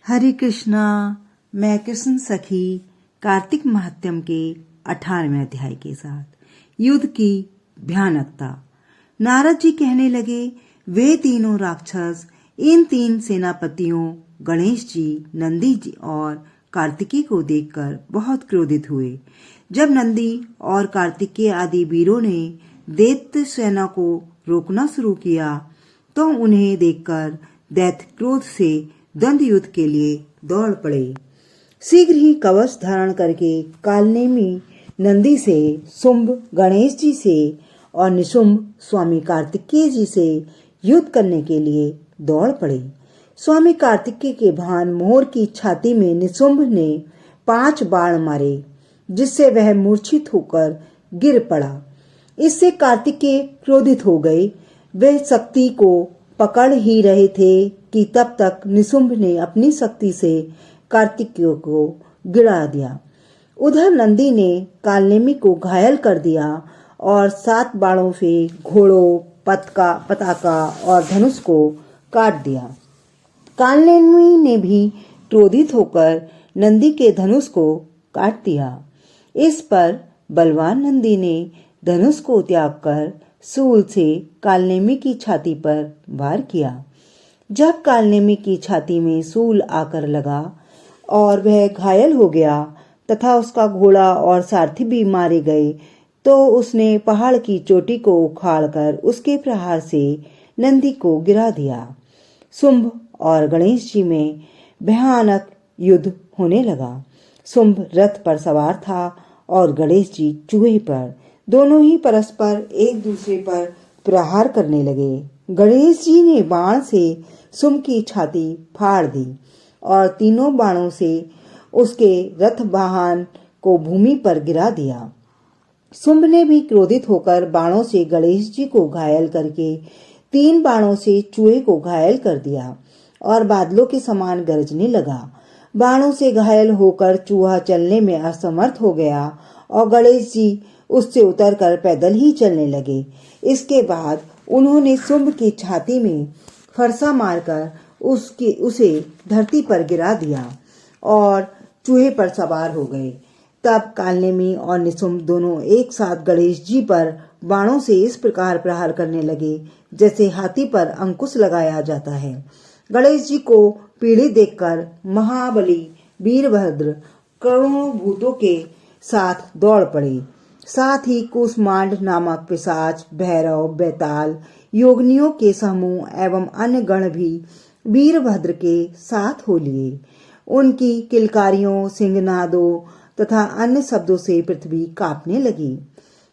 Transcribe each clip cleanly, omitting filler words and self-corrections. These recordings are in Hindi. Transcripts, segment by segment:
हरे कृष्णा। मैं कृष्ण सखी कार्तिक महात्म्य के 18वें अध्याय के साथ युद्ध की भयानकता। नारद जी कहने लगे, वे तीनों राक्षस इन तीन सेनापतियों गणेश जी, नंदी जी और कार्तिकेय को देखकर बहुत क्रोधित हुए। जब नंदी और कार्तिकेय आदि वीरों ने दैत्य सेना को रोकना शुरू किया तो उन्हें देखकर दैत्य क्रोध से द्वंद्व युद्ध के लिए दौड़ पड़े। शीघ्र ही कवच धारण करके कालनेमी नंदी से, शुंभ गणेश जी से और निशुंभ स्वामी कार्तिकेय जी से युद्ध करने के लिए दौड़ पड़े। स्वामी कार्तिकेय के भान मोर की छाती में निशुंभ ने 5 बाण मारे, जिससे वह मूर्छित होकर गिर पड़ा। इससे कार्तिकेय क्रोधित हो गए। वे शक्ति को पकड़ ही रहे थे कि तब तक निशुंभ ने अपनी शक्ति से कार्तिकेय को गिरा दिया। उधर नंदी ने कालनेमी को घायल कर दिया और 7 बाणों से घोड़ों, पताका और धनुष को काट दिया। कालनेमी ने भी क्रोधित होकर नंदी के धनुष को काट दिया। इस पर बलवान नंदी ने धनुष को त्याग कर शूल से कालनेमी की छाती पर वार किया। जब कालनेमी की छाती में शूल आकर लगा और वह घायल हो गया तथा उसका घोड़ा और सारथी भी मारे गए, तो उसने पहाड़ की चोटी को उखाड़कर उसके प्रहार से नंदी को गिरा दिया। शुंभ और गणेश जी में भयानक युद्ध होने लगा। शुंभ रथ पर सवार था और गणेश जी चूहे पर। दोनों ही परस्पर एक दूसरे पर प्रहार करने लगे। गणेश जी ने बाण से शुंभ की छाती फाड़ दी और तीनों बाणों से उसके रथ वाहन को भूमि पर गिरा दिया। शुंभ ने भी क्रोधित होकर बाणों से गणेश जी को घायल करके 3 बाणों से चूहे को घायल कर दिया और बादलों के समान गरजने लगा। बाणों से घायल होकर चूहा चलने में असमर्थ हो गया और गणेश जी उससे उतरकर पैदल ही चलने लगे। इसके बाद उन्होंने शुंभ की छाती में फरसा मारकर उसे धरती पर गिरा दिया और चूहे पर सवार हो गए। तब कालनेमी और निशुंभ दोनों एक साथ गणेश जी पर बाणों से इस प्रकार प्रहार करने लगे जैसे हाथी पर अंकुश लगाया जाता है। गणेश जी को पीड़ित देखकर महाबली वीरभद्र करोड़ों भूतों के साथ दौड़ पड़े। साथ ही कुष्मांड नामक पिशाच, भैरव, बेताल, योगिनियों के समूह एवं अन्य गण भी वीरभद्र के साथ हो लिए। उनकी किलकारियों, सिंहनादों तथा अन्य शब्दों से पृथ्वी कांपने लगी।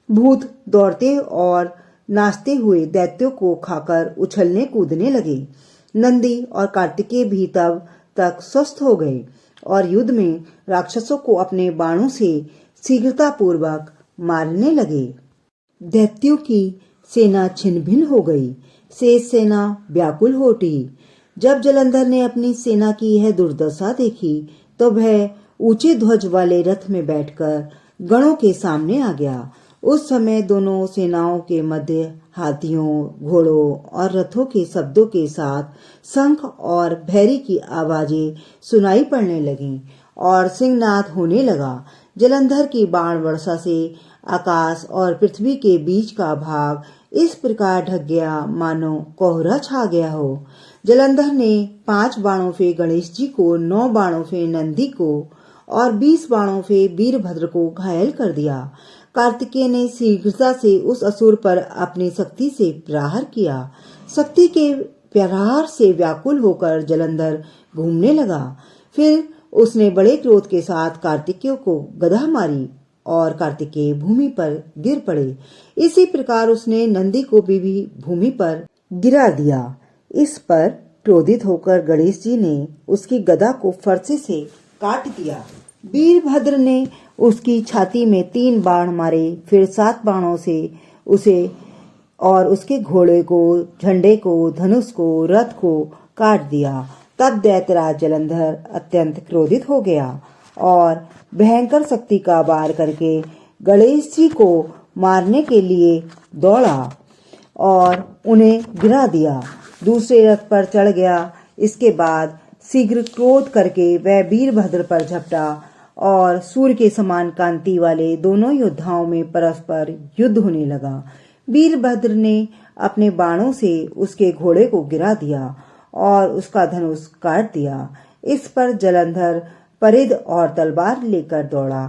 भूत दौड़ते और नाचते हुए दैत्यों को खाकर उछलने कूदने लगे। नंदी और कार्तिकेय भी तब तक स्वस्थ हो गए और युद्ध में राक्षसों को अपने बाणों से शीघ्रतापूर्वक मारने लगे। दैत्यों की सेना छिन्न भिन्न हो गई। शेष सेना व्याकुल हो उठी। जब जलंधर ने अपनी सेना की यह दुर्दशा देखी तो वह ऊंचे ध्वज वाले रथ में बैठकर गणों के सामने आ गया। उस समय दोनों सेनाओं के मध्य हाथियों, घोड़ों और रथों के शब्दों के साथ शंख और भैरी की आवाजें सुनाई पड़ने लगीं और सिंहनाद होने लगा। जलंधर की बाण वर्षा से आकाश और पृथ्वी के बीच का भाग इस प्रकार ढक गया मानो कोहरा छा गया हो। जलंधर ने 5 बाणों से गणेश जी को, 9 बाणों से नंदी को और 20 बाणों से वीरभद्र को घायल कर दिया। कार्तिकेय ने शीघ्रता से उस असुर पर अपनी शक्ति से प्रहार किया। शक्ति के प्रहार से व्याकुल होकर जलंधर घूमने लगा। फिर उसने बड़े क्रोध के साथ कार्तिकेय को गदा मारी और कार्तिकेय भूमि पर गिर पड़े। इसी प्रकार उसने नंदी को भी भूमि पर गिरा दिया। इस पर क्रोधित होकर गणेश जी ने उसकी गदा को फरसे से काट दिया। वीरभद्र ने उसकी छाती में 3 बाण मारे, फिर 7 बाणों से उसे और उसके घोड़े को, झंडे को, धनुष को, रथ को काट दिया। तब दैत्यराज जलंधर अत्यंत क्रोधित हो गया और भयंकर शक्ति का वार करके गणेश जी को मारने के लिए दौड़ा और उन्हें गिरा दिया। दूसरे रथ पर चढ़ गया। इसके बाद शीघ्र क्रोध करके वह वीरभद्र पर झपटा और सूर्य के समान कांति वाले दोनों योद्धाओं में परस्पर युद्ध होने लगा। वीरभद्र ने अपने बाणों से उसके घोड़े को गिरा दिया और उसका धनुष काट दिया। इस पर जलंधर परिध और तलवार लेकर दौड़ा।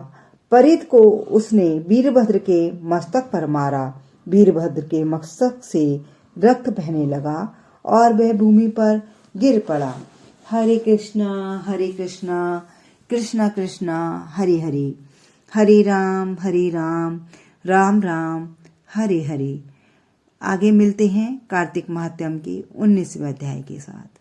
परिध को उसने वीरभद्र के मस्तक पर मारा। वीरभद्र के मस्तक से रक्त बहने लगा और वह भूमि पर गिर पड़ा। हरे कृष्णा कृष्णा कृष्णा हरे हरे, हरे राम राम राम हरे हरे। आगे मिलते हैं कार्तिक महात्म्य के 19वें अध्याय के साथ।